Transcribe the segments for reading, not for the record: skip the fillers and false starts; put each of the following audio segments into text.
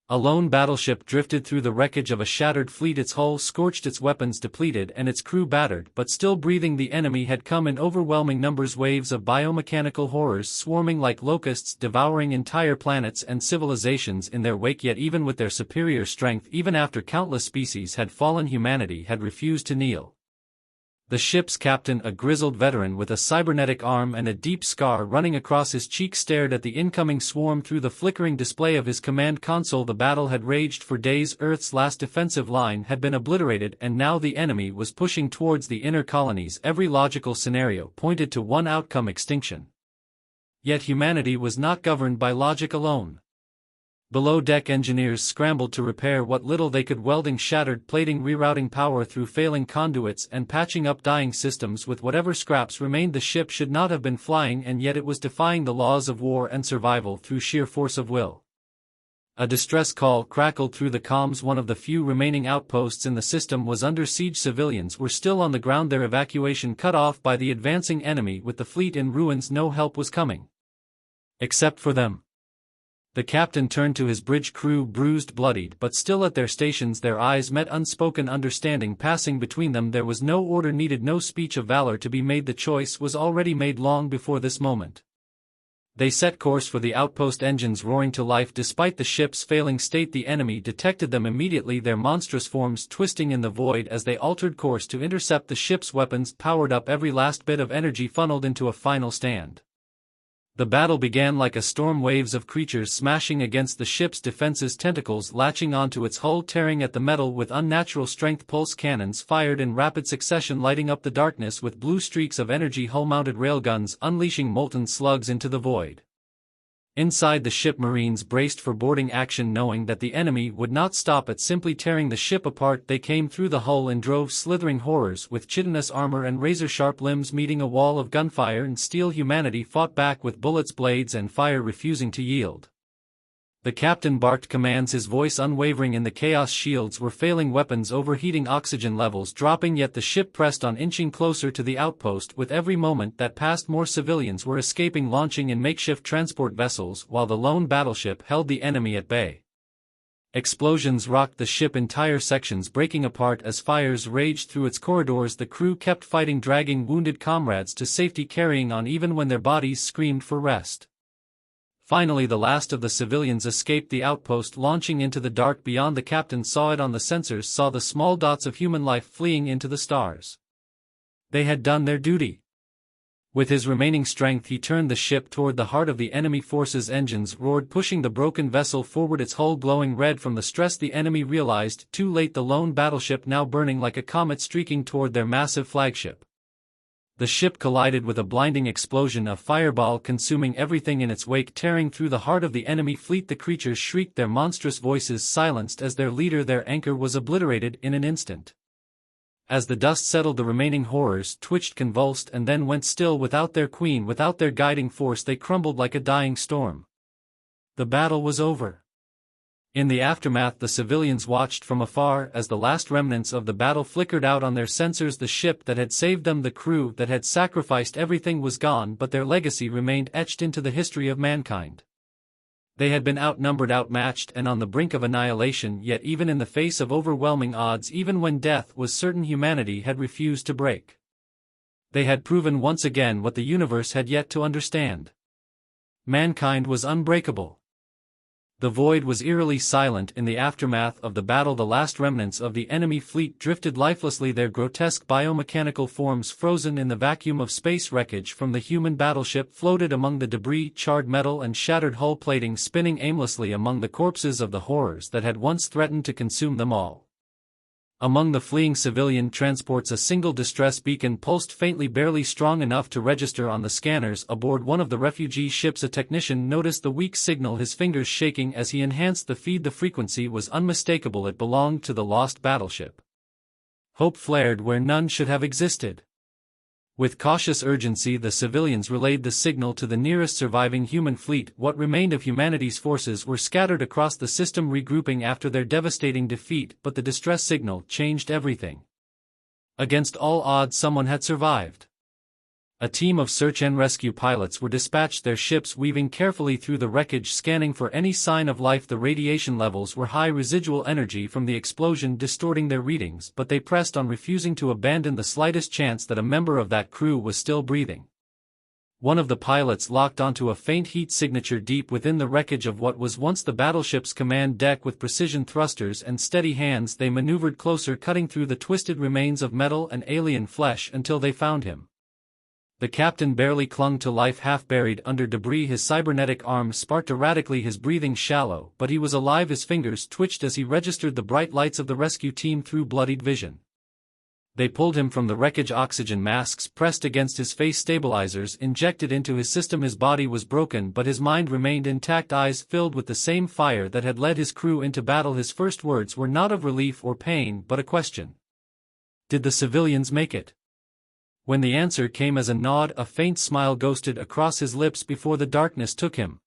A lone battleship drifted through the wreckage of a shattered fleet, its hull scorched, its weapons depleted, and its crew battered, but still breathing. The enemy had come in overwhelming numbers, waves of biomechanical horrors swarming like locusts, devouring entire planets and civilizations in their wake. Yet even with their superior strength, even after countless species had fallen, humanity had refused to kneel. The ship's captain, a grizzled veteran with a cybernetic arm and a deep scar running across his cheek, stared at the incoming swarm through the flickering display of his command console. The battle had raged for days. Earth's last defensive line had been obliterated, and now the enemy was pushing towards the inner colonies. Every logical scenario pointed to one outcome: extinction. Yet humanity was not governed by logic alone. Below-deck engineers scrambled to repair what little they could, welding shattered plating, rerouting power through failing conduits, and patching up dying systems with whatever scraps remained. The ship should not have been flying, and yet it was defying the laws of war and survival through sheer force of will. A distress call crackled through the comms. One of the few remaining outposts in the system was under siege. Civilians were still on the ground, their evacuation cut off by the advancing enemy. With the fleet in ruins, no help was coming. Except for them. The captain turned to his bridge crew, bruised, bloodied, but still at their stations. Their eyes met, unspoken understanding passing between them. There was no order needed, no speech of valor to be made. The choice was already made long before this moment. They set course for the outpost, engines roaring to life. Despite the ship's failing state, the enemy detected them immediately, their monstrous forms twisting in the void as they altered course to intercept the ship's weapons. Powered up, every last bit of energy funneled into a final stand. The battle began like a storm, waves of creatures smashing against the ship's defenses, tentacles latching onto its hull, tearing at the metal with unnatural strength. Pulse cannons fired in rapid succession, lighting up the darkness with blue streaks of energy. Hull-mounted railguns unleashing molten slugs into the void. Inside the ship, Marines braced for boarding action, knowing that the enemy would not stop at simply tearing the ship apart. They came through the hull in droves, slithering horrors with chitinous armor and razor-sharp limbs meeting a wall of gunfire and steel. Humanity fought back with bullets, blades, and fire refusing to yield. The captain barked commands, his voice unwavering in the chaos. Shields were failing, weapons overheating, oxygen levels dropping, yet the ship pressed on, inching closer to the outpost. With every moment that passed, more civilians were escaping, launching in makeshift transport vessels, while the lone battleship held the enemy at bay. Explosions rocked the ship, entire sections breaking apart as fires raged through its corridors. The crew kept fighting, dragging wounded comrades to safety, carrying on even when their bodies screamed for rest. Finally, the last of the civilians escaped the outpost, launching into the dark beyond. The captain saw it on the sensors, saw the small dots of human life fleeing into the stars. They had done their duty. With his remaining strength, he turned the ship toward the heart of the enemy forces. Engines roared, pushing the broken vessel forward, its hull glowing red from the stress. The enemy realized, too late, the lone battleship now burning like a comet, streaking toward their massive flagship. The ship collided with a blinding explosion, a fireball consuming everything in its wake, tearing through the heart of the enemy fleet. The creatures shrieked, their monstrous voices silenced as their leader, their anchor, was obliterated in an instant. As the dust settled, the remaining horrors twitched, convulsed, and then went still. Without their queen, without their guiding force, they crumbled like a dying storm. The battle was over. In the aftermath, the civilians watched from afar as the last remnants of the battle flickered out on their sensors. The ship that had saved them, the crew that had sacrificed everything, was gone, but their legacy remained etched into the history of mankind. They had been outnumbered, outmatched, and on the brink of annihilation, yet even in the face of overwhelming odds, even when death was certain, humanity had refused to break. They had proven once again what the universe had yet to understand. Mankind was unbreakable. The void was eerily silent in the aftermath of the battle. The last remnants of the enemy fleet drifted lifelessly, their grotesque biomechanical forms frozen in the vacuum of space. Wreckage from the human battleship floated among the debris, charred metal and shattered hull plating spinning aimlessly among the corpses of the horrors that had once threatened to consume them all. Among the fleeing civilian transports, a single distress beacon pulsed faintly, barely strong enough to register on the scanners. Aboard one of the refugee ships, a technician noticed the weak signal, his fingers shaking as he enhanced the feed. The frequency was unmistakable, it belonged to the lost battleship. Hope flared where none should have existed. With cautious urgency, the civilians relayed the signal to the nearest surviving human fleet. What remained of humanity's forces were scattered across the system, regrouping after their devastating defeat, but the distress signal changed everything. Against all odds, someone had survived. A team of search and rescue pilots were dispatched, their ships weaving carefully through the wreckage, scanning for any sign of life. The radiation levels were high, residual energy from the explosion distorting their readings, but they pressed on, refusing to abandon the slightest chance that a member of that crew was still breathing. One of the pilots locked onto a faint heat signature deep within the wreckage of what was once the battleship's command deck. With precision thrusters and steady hands, they maneuvered closer, cutting through the twisted remains of metal and alien flesh until they found him. The captain barely clung to life, half buried under debris. His cybernetic arm sparked erratically, his breathing shallow, but he was alive. His fingers twitched as he registered the bright lights of the rescue team through bloodied vision. They pulled him from the wreckage, oxygen masks pressed against his face, stabilizers injected into his system. His body was broken, but his mind remained intact, eyes filled with the same fire that had led his crew into battle. His first words were not of relief or pain, but a question. Did the civilians make it? When the answer came as a nod, a faint smile ghosted across his lips before the darkness took him.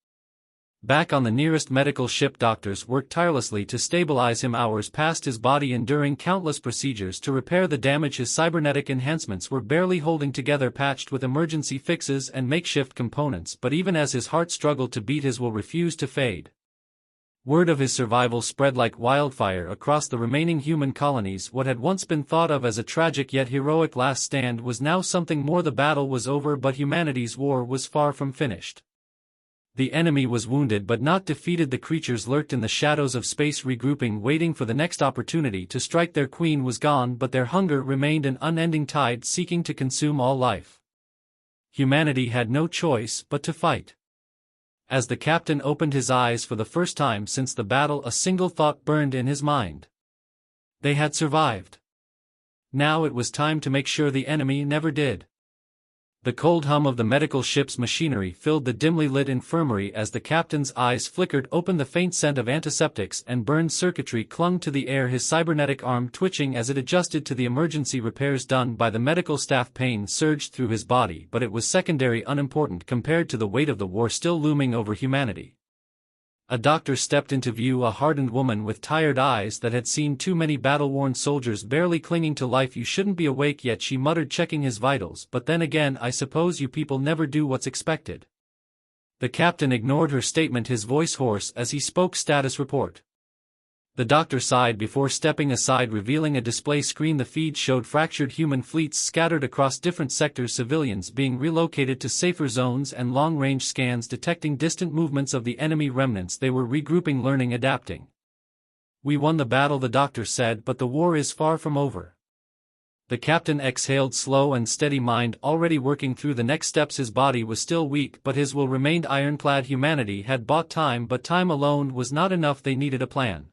Back on the nearest medical ship, doctors worked tirelessly to stabilize him. Hours passed, his body enduring countless procedures to repair the damage his cybernetic enhancements were barely holding together, patched with emergency fixes and makeshift components. But even as his heart struggled to beat, his will refused to fade. Word of his survival spread like wildfire across the remaining human colonies. What had once been thought of as a tragic yet heroic last stand was now something more. The battle was over, but humanity's war was far from finished. The enemy was wounded but not defeated. The creatures lurked in the shadows of space, regrouping, waiting for the next opportunity to strike. Their queen was gone, but their hunger remained, an unending tide seeking to consume all life. Humanity had no choice but to fight. As the captain opened his eyes for the first time since the battle, a single thought burned in his mind. They had survived. Now it was time to make sure the enemy never did. The cold hum of the medical ship's machinery filled the dimly lit infirmary as the captain's eyes flickered open. The faint scent of antiseptics and burned circuitry clung to the air, his cybernetic arm twitching as it adjusted to the emergency repairs done by the medical staff. Pain surged through his body, but it was secondary, unimportant compared to the weight of the war still looming over humanity. A doctor stepped into view, a hardened woman with tired eyes that had seen too many battle-worn soldiers barely clinging to life. "You shouldn't be awake yet," she muttered, checking his vitals, "but then again, I suppose you people never do what's expected." The captain ignored her statement, his voice hoarse as he spoke. "Status report." The doctor sighed before stepping aside, revealing a display screen. The feed showed fractured human fleets scattered across different sectors, civilians being relocated to safer zones, and long-range scans detecting distant movements of the enemy remnants. They were regrouping, learning, adapting. "We won the battle," the doctor said, "but the war is far from over." The captain exhaled, slow and steady, mind already working through the next steps. His body was still weak, but his will remained ironclad. Humanity had bought time, but time alone was not enough. They needed a plan.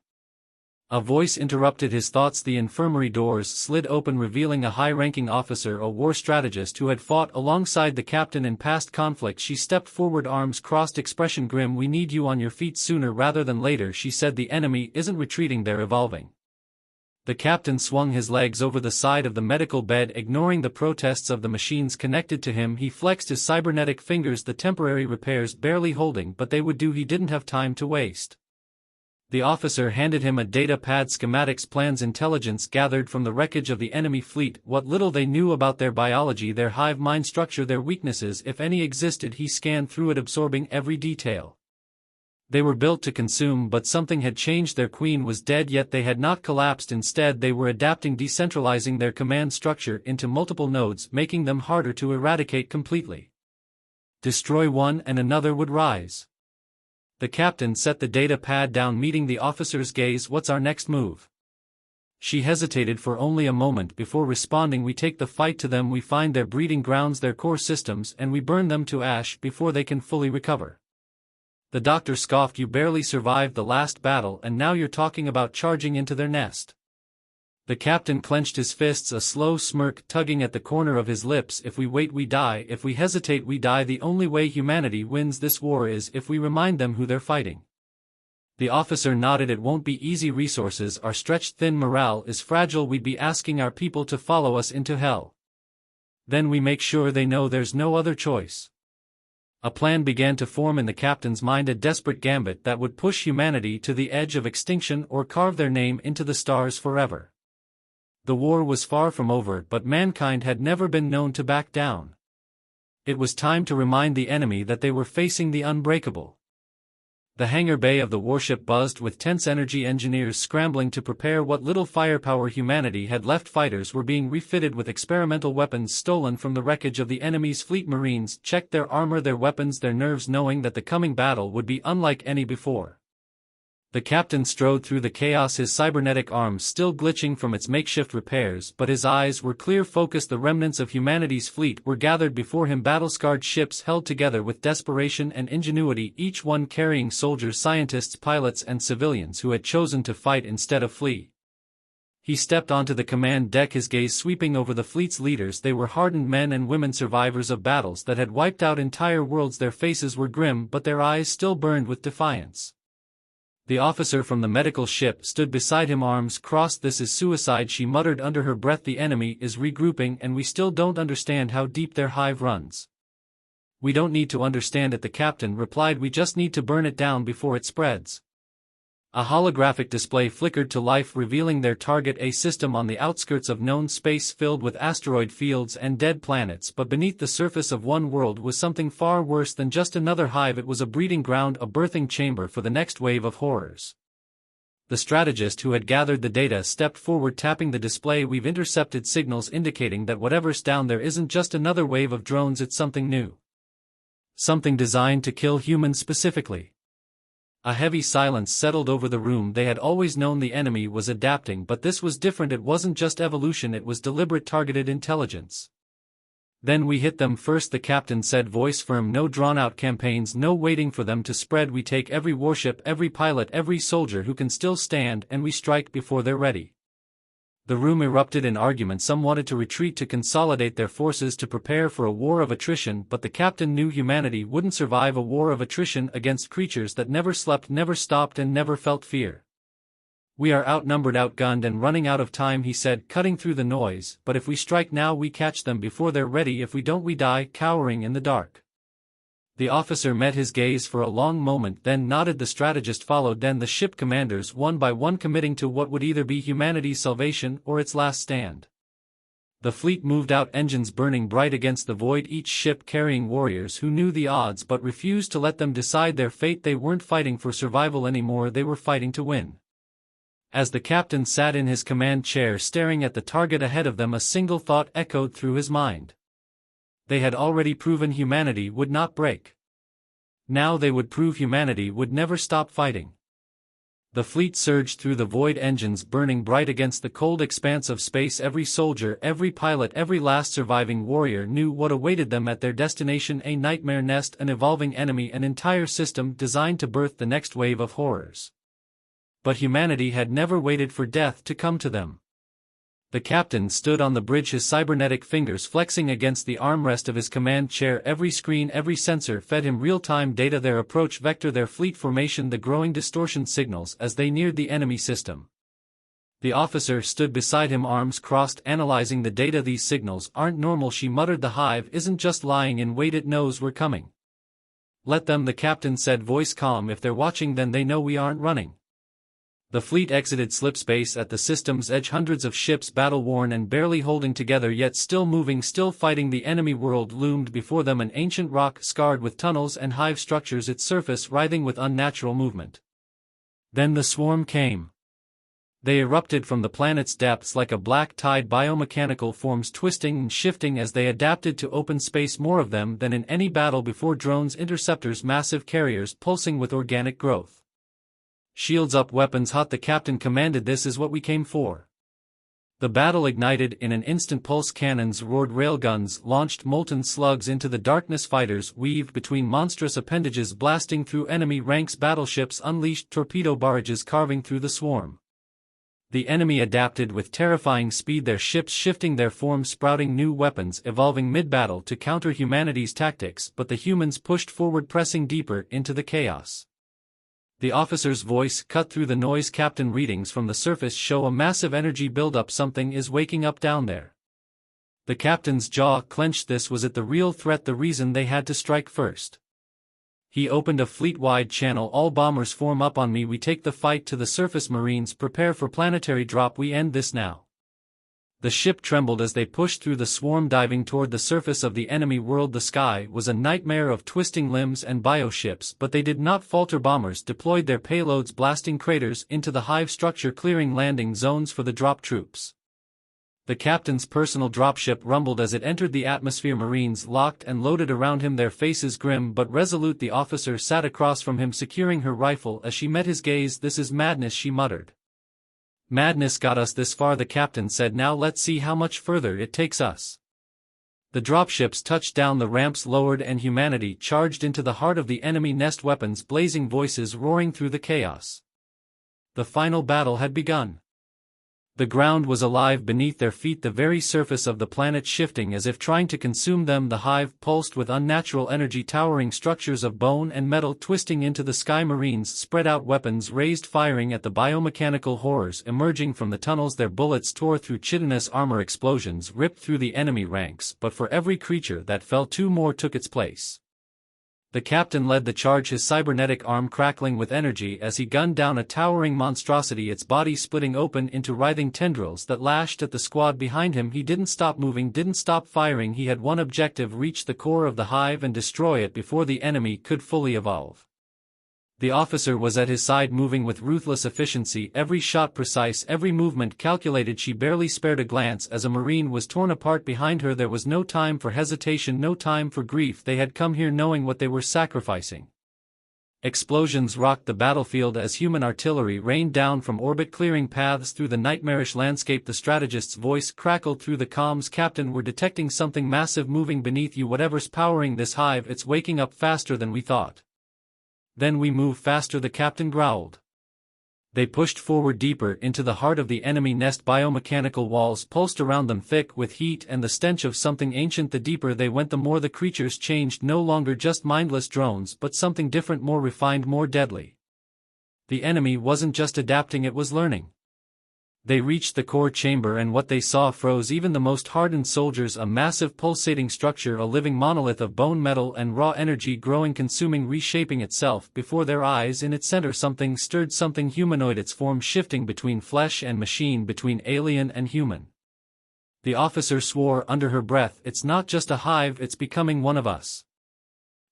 A voice interrupted his thoughts. The infirmary doors slid open, revealing a high-ranking officer, a war strategist who had fought alongside the captain in past conflict. She stepped forward, arms crossed, expression grim. "We need you on your feet sooner rather than later," she said. "The enemy isn't retreating, they're evolving." The captain swung his legs over the side of the medical bed, ignoring the protests of the machines connected to him. He flexed his cybernetic fingers, the temporary repairs barely holding, but they would do. He didn't have time to waste. The officer handed him a data pad, schematics, plans, intelligence gathered from the wreckage of the enemy fleet, what little they knew about their biology, their hive mind structure, their weaknesses, if any existed. He scanned through it, absorbing every detail. They were built to consume, but something had changed. Their queen was dead, yet they had not collapsed. Instead, they were adapting, decentralizing their command structure into multiple nodes, making them harder to eradicate completely. Destroy one and another would rise. The captain set the data pad down, meeting the officer's gaze. "What's our next move?" She hesitated for only a moment before responding. "We take the fight to them. We find their breeding grounds, their core systems, and we burn them to ash before they can fully recover." The doctor scoffed. "You barely survived the last battle, and now you're talking about charging into their nest." The captain clenched his fists, a slow smirk tugging at the corner of his lips. "If we wait, we die. If we hesitate, we die. The only way humanity wins this war is if we remind them who they're fighting." The officer nodded. "It won't be easy. Resources are stretched thin. Morale is fragile. We'd be asking our people to follow us into hell. Then we make sure they know there's no other choice." A plan began to form in the captain's mind, a desperate gambit that would push humanity to the edge of extinction or carve their name into the stars forever. The war was far from over, but mankind had never been known to back down. It was time to remind the enemy that they were facing the unbreakable. The hangar bay of the warship buzzed with tense energy. Engineers scrambling to prepare what little firepower humanity had left. Fighters were being refitted with experimental weapons stolen from the wreckage of the enemy's fleet. Marines checked their armor, their weapons, their nerves, knowing that the coming battle would be unlike any before. The captain strode through the chaos, his cybernetic arms still glitching from its makeshift repairs, but his eyes were clear, focused. The remnants of humanity's fleet were gathered before him, battle-scarred ships held together with desperation and ingenuity, each one carrying soldiers, scientists, pilots, and civilians who had chosen to fight instead of flee. He stepped onto the command deck, his gaze sweeping over the fleet's leaders. They were hardened men and women, survivors of battles that had wiped out entire worlds. Their faces were grim, but their eyes still burned with defiance. The officer from the medical ship stood beside him, arms crossed. "This is suicide," she muttered under her breath. "The enemy is regrouping, and we still don't understand how deep their hive runs." "We don't need to understand it," the captain replied. "We just need to burn it down before it spreads." A holographic display flickered to life, revealing their target, a system on the outskirts of known space filled with asteroid fields and dead planets. But beneath the surface of one world was something far worse than just another hive. It was a breeding ground, a birthing chamber for the next wave of horrors. The strategist who had gathered the data stepped forward, tapping the display. "We've intercepted signals indicating that whatever's down there isn't just another wave of drones, it's something new. Something designed to kill humans specifically." A heavy silence settled over the room. They had always known the enemy was adapting, but this was different. It wasn't just evolution, it was deliberate, targeted intelligence. "Then we hit them first," the captain said, voice firm. "No drawn-out campaigns, no waiting for them to spread. We take every warship, every pilot, every soldier who can still stand, and we strike before they're ready." The room erupted in argument. Some wanted to retreat, to consolidate their forces, to prepare for a war of attrition, but the captain knew humanity wouldn't survive a war of attrition against creatures that never slept, never stopped, and never felt fear. "We are outnumbered, outgunned, and running out of time," he said, cutting through the noise. "But if we strike now, we catch them before they're ready. If we don't, we die, cowering in the dark." The officer met his gaze for a long moment, then nodded. The strategist followed, then the ship commanders, one by one, committing to what would either be humanity's salvation or its last stand. The fleet moved out, engines burning bright against the void, each ship carrying warriors who knew the odds but refused to let them decide their fate. They weren't fighting for survival anymore, they were fighting to win. As the captain sat in his command chair staring at the target ahead of them, a single thought echoed through his mind. They had already proven humanity would not break. Now they would prove humanity would never stop fighting. The fleet surged through the void, engines burning bright against the cold expanse of space. Every soldier, every pilot, every last surviving warrior knew what awaited them at their destination, a nightmare nest, an evolving enemy, an entire system designed to birth the next wave of horrors. But humanity had never waited for death to come to them. The captain stood on the bridge, his cybernetic fingers flexing against the armrest of his command chair. Every screen, every sensor fed him real-time data, their approach vector, their fleet formation, the growing distortion signals as they neared the enemy system. The officer stood beside him, arms crossed, analyzing the data. "These signals aren't normal," she muttered. "The hive isn't just lying in wait, it knows we're coming." "Let them," the captain said, voice calm. "If they're watching, then they know we aren't running." The fleet exited slipspace at the system's edge, hundreds of ships battle-worn and barely holding together, yet still moving, still fighting. The enemy world loomed before them, an ancient rock scarred with tunnels and hive structures, its surface writhing with unnatural movement. Then the swarm came. They erupted from the planet's depths like a black tide, biomechanical forms twisting and shifting as they adapted to open space, more of them than in any battle before. Drones, interceptors, massive carriers pulsing with organic growth. "Shields up, weapons hot," the captain commanded. "This is what we came for." The battle ignited in an instant. Pulse cannons roared, railguns launched molten slugs into the darkness. Fighters weaved between monstrous appendages, blasting through enemy ranks. Battleships unleashed torpedo barrages, carving through the swarm. The enemy adapted with terrifying speed, their ships shifting, their forms sprouting, new weapons evolving mid-battle to counter humanity's tactics. But the humans pushed forward, pressing deeper into the chaos. The officer's voice cut through the noise. "Captain, readings from the surface show a massive energy buildup. Something is waking up down there." The captain's jaw clenched. This was it, the real threat, the reason they had to strike first. He opened a fleet-wide channel. "All bombers form up on me. We take the fight to the surface. Marines, prepare for planetary drop. We end this now." The ship trembled as they pushed through the swarm, diving toward the surface of the enemy world. The sky was a nightmare of twisting limbs and bioships, but they did not falter. Bombers deployed their payloads, blasting craters into the hive structure, clearing landing zones for the drop troops. The captain's personal dropship rumbled as it entered the atmosphere. Marines locked and loaded around him, their faces grim but resolute. The officer sat across from him, securing her rifle as she met his gaze. "This is madness," she muttered. "Madness got us this far," the captain said. "Now let's see how much further it takes us." The dropships touched down, the ramps lowered, and humanity charged into the heart of the enemy nest, weapons blazing, voices roaring through the chaos. The final battle had begun. The ground was alive beneath their feet, the very surface of the planet shifting as if trying to consume them. The hive pulsed with unnatural energy, towering structures of bone and metal twisting into the sky. Marines spread out, weapons raised, firing at the biomechanical horrors emerging from the tunnels. Their bullets tore through chitinous armor, explosions ripped through the enemy ranks, but for every creature that fell, two more took its place. The captain led the charge, his cybernetic arm crackling with energy as he gunned down a towering monstrosity, its body splitting open into writhing tendrils that lashed at the squad behind him. He didn't stop moving, didn't stop firing. He had one objective: reach the core of the hive and destroy it before the enemy could fully evolve. The officer was at his side, moving with ruthless efficiency, every shot precise, every movement calculated. She barely spared a glance as a Marine was torn apart behind her. There was no time for hesitation, no time for grief. They had come here knowing what they were sacrificing. Explosions rocked the battlefield as human artillery rained down from orbit, clearing paths through the nightmarish landscape. The strategist's voice crackled through the comms. "Captain, we're detecting something massive moving beneath you. Whatever's powering this hive, it's waking up faster than we thought." "Then we move faster," the captain growled. They pushed forward, deeper into the heart of the enemy nest. Biomechanical walls pulsed around them, thick with heat and the stench of something ancient. The deeper they went, the more the creatures changed, no longer just mindless drones, but something different, more refined, more deadly. The enemy wasn't just adapting, it was learning. They reached the core chamber, and what they saw froze even the most hardened soldiers. A massive pulsating structure, a living monolith of bone, metal, and raw energy, growing, consuming, reshaping itself before their eyes. In its center something stirred, something humanoid, its form shifting between flesh and machine, between alien and human. The officer swore under her breath, "It's not just a hive, it's becoming one of us."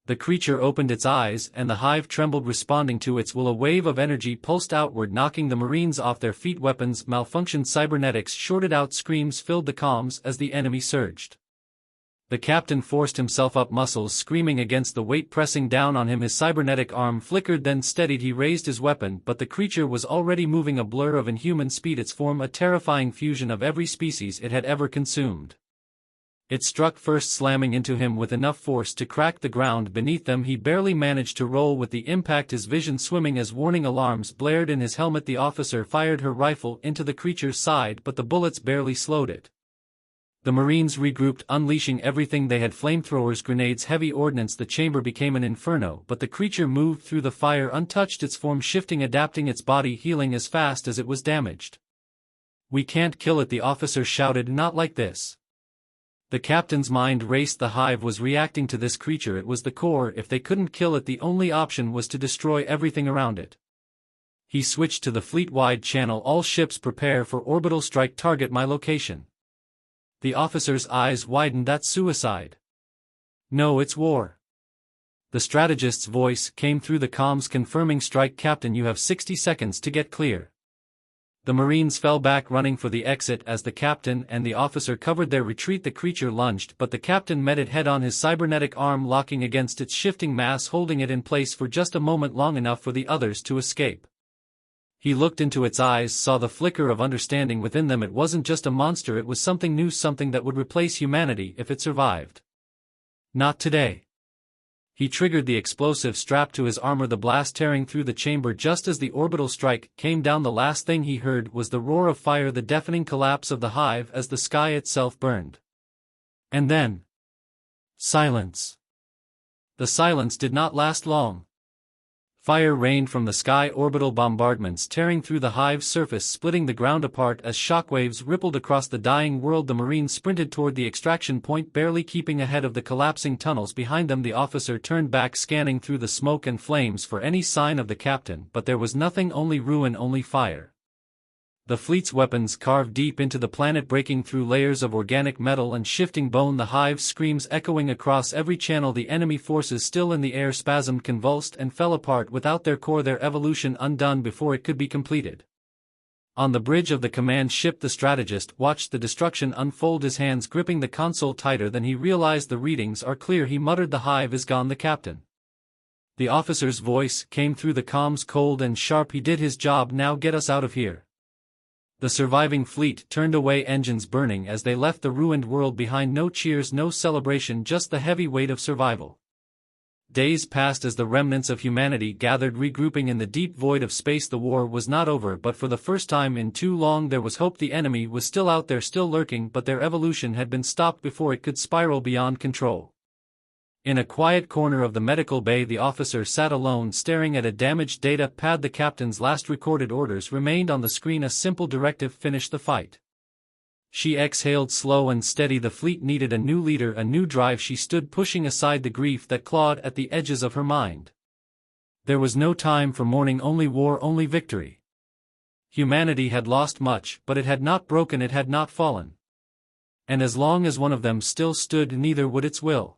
The creature opened its eyes, and the hive trembled, responding to its will. A wave of energy pulsed outward, knocking the Marines off their feet. Weapons malfunctioned, cybernetics shorted out, screams filled the comms as the enemy surged. The captain forced himself up, muscles screaming against the weight pressing down on him. His cybernetic arm flickered, then steadied. He raised his weapon, but the creature was already moving, a blur of inhuman speed, its form a terrifying fusion of every species it had ever consumed. It struck first, slamming into him with enough force to crack the ground beneath them. He barely managed to roll with the impact, his vision swimming as warning alarms blared in his helmet. The officer fired her rifle into the creature's side, but the bullets barely slowed it. The Marines regrouped, unleashing everything they had: flamethrowers, grenades, heavy ordnance. The chamber became an inferno, but the creature moved through the fire untouched, its form shifting, adapting, its body healing as fast as it was damaged. "We can't kill it," the officer shouted. "Not like this." The captain's mind raced. The hive was reacting to this creature. It was the core. If they couldn't kill it, the only option was to destroy everything around it. He switched to the fleet-wide channel. "All ships prepare for orbital strike. Target my location." The officer's eyes widened. "That's suicide." "No, it's war." The strategist's voice came through the comms, confirming strike. "Captain, you have 60 seconds to get clear." The Marines fell back, running for the exit as the captain and the officer covered their retreat. The creature lunged, but the captain met it head-on, his cybernetic arm locking against its shifting mass, holding it in place for just a moment, long enough for the others to escape. He looked into its eyes, saw the flicker of understanding within them. It wasn't just a monster, it was something new, something that would replace humanity if it survived. Not today. He triggered the explosive strapped to his armor, the blast tearing through the chamber. Just as the orbital strike came down, the last thing he heard was the roar of fire, the deafening collapse of the hive as the sky itself burned. And then, silence. The silence did not last long. Fire rained from the sky, orbital bombardments tearing through the hive's surface, splitting the ground apart as shockwaves rippled across the dying world. The Marines sprinted toward the extraction point, barely keeping ahead of the collapsing tunnels behind them. The officer turned back, scanning through the smoke and flames for any sign of the captain, but there was nothing, only ruin, only fire. The fleet's weapons carved deep into the planet, breaking through layers of organic metal and shifting bone. The hive's screams echoing across every channel. The enemy forces still in the air spasmed, convulsed, and fell apart without their core, their evolution undone before it could be completed. On the bridge of the command ship, the strategist watched the destruction unfold, his hands gripping the console tighter than he realized. The readings are clear, he muttered. The hive is gone. The captain. The officer's voice came through the comms, cold and sharp. He did his job, now get us out of here. The surviving fleet turned away, engines burning as they left the ruined world behind. No cheers, no celebration, just the heavy weight of survival. Days passed as the remnants of humanity gathered, regrouping in the deep void of space. The war was not over, but for the first time in too long there was hope. The enemy was still out there, still lurking, but their evolution had been stopped before it could spiral beyond control. In a quiet corner of the medical bay, the officer sat alone, staring at a damaged data pad. The captain's last recorded orders remained on the screen, a simple directive: finish the fight. She exhaled, slow and steady. The fleet needed a new leader, a new drive. She stood, pushing aside the grief that clawed at the edges of her mind. There was no time for mourning, only war, only victory. Humanity had lost much, but it had not broken, it had not fallen. And as long as one of them still stood, neither would its will.